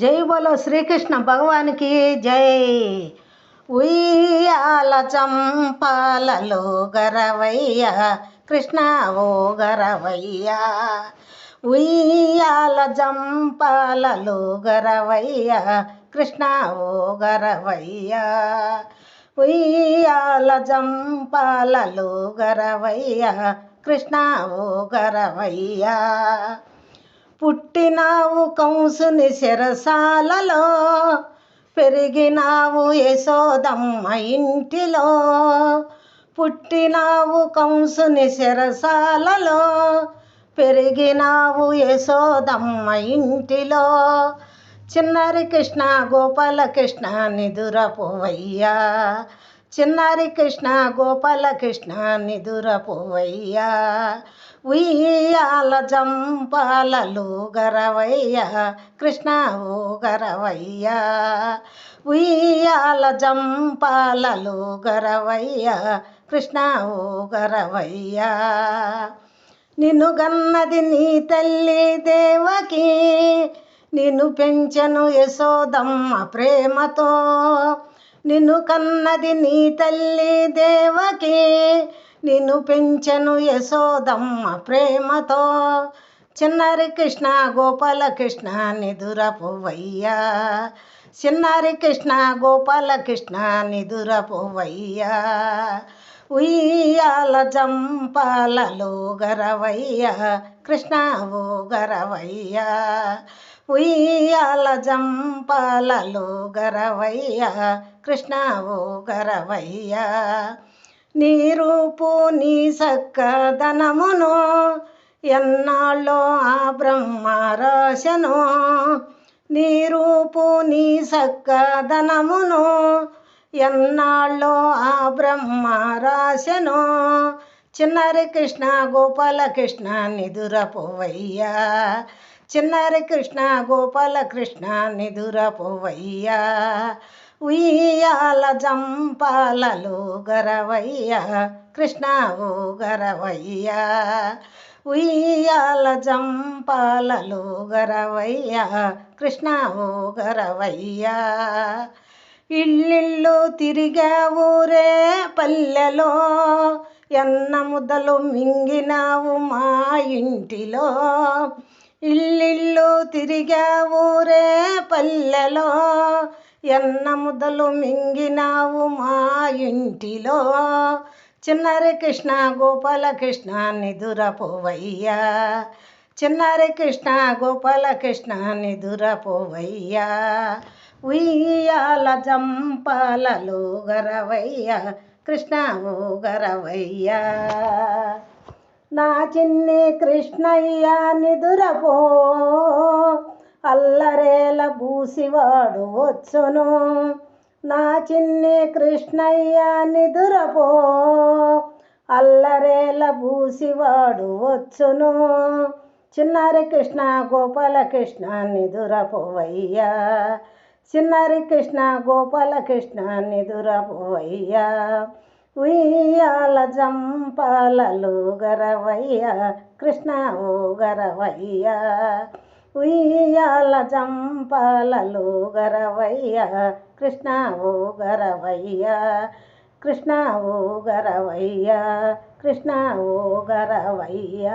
జై బోలో శ్రీకృష్ణ భగవానికి జై. ఉయ్యాల చంపాలలో గరవయ్య కృష్ణ ఓ గరవయ్య, ఉయ్యాల జంపాలలో గరవయ్య కృష్ణ ఓ గరవయ్య, ఉయ్యాల జంపాలలో గరవయ్య కృష్ణ ఓ గరవయ్య. పుట్టినావు కంసుని శిరసాలలో, పెరిగినావు యశోదమ్మ ఇంటిలో. పుట్టినావు కంసుని శిరసాలలో, పెరిగినావు యశోదమ్మ ఇంటిలో. చిన్నారి కృష్ణ గోపాల కృష్ణ నిదురపోవయ్యా, చిన్నారి కృష్ణ గోపాల కృష్ణ నిదురపోవయ్యా. ఉయ్యాల జంపాలలో గరవయ్య కృష్ణ ఓ గరవయ్య, ఉయ్యాల జంపాలలో గరవయ్య కృష్ణ ఓ గరవయ్య. నిన్ను గన్నది నీ తల్లి దేవకి, నిన్ను పెంచెను యశోదమ్మ ప్రేమతో. నిన్ను కన్నది నీ తల్లి దేవకి, నిన్ను పెంచెను యశోదమ్మ ప్రేమతో. చిన్నారి కృష్ణ గోపాల కృష్ణ నిదురపోవయ్యా, చిన్నారి కృష్ణ గోపాల కృష్ణ నిదురపోవయ్యా. ఉయ్యాల జంపాలలో గరవయ్య కృష్ణ ఓ గరవయ్య, ఉయ్యాల జంపాలలో గరవయ్య కృష్ణ ఓ గరవయ్య. నీ రూపు నీ సక్కదనమును ఎన్నాళ్ళో ఆ బ్రహ్మ రాశను. నీ రూపు నీ సక్కదనమును ఎన్నాళ్ళో ఆ బ్రహ్మ రాశను. చిన్నారి కృష్ణ గోపాల కృష్ణ నిదురపోవయ్యా, చిన్నారి కృష్ణ గోపాల కృష్ణ నిదురపోవయ్యా. ఉయ్యాల జంపాలలో గరవయ్య కృష్ణ ఓ గరవయ్య, ఉయ్యాల జంపాలలో గరవయ్య కృష్ణ ఓ గరవయ్య. ఇల్లిల్లు తిరిగావురే పల్లెలో, ఎన్న ముద్దలు మింగినావు మా ఇంటిలో. ఇల్లిల్లు తిరిగావురే పల్లెలో, ఎన్న ముద్దలు మింగినావు మా ఇంటిలో. చిన్నారి కృష్ణ గోపాల కృష్ణ నిదురపోవయ్యా, చిన్నారి కృష్ణ గోపాల కృష్ణ నిదురపోవయ్యా. ఉయ్యాల జంపాలలో గరవయ్య కృష్ణ ఓ గరవయ్య. నా చిన్ని కృష్ణయ్య నిదురపో, అల్లరేల బూసివాడు వచ్చును. నా చిన్ని కృష్ణయ్య నిదురపో, అల్లరేల బూసివాడు వచ్చును. చిన్నారి కృష్ణ గోపాల కృష్ణ నిదురపోవయ్యా, చిన్నారి కృష్ణ గోపాల కృష్ణ నిదురపోవయ్యా. ఉయ్యాల జంపాలలో గరవయ్య కృష్ణ ఓ గరవయ్య, ఉయ్యాల జంపాలలో గరవయ్య కృష్ణ ఓ గరవయ్య, కృష్ణ ఓ గరవయ్య, కృష్ణ ఓ గరవయ్య.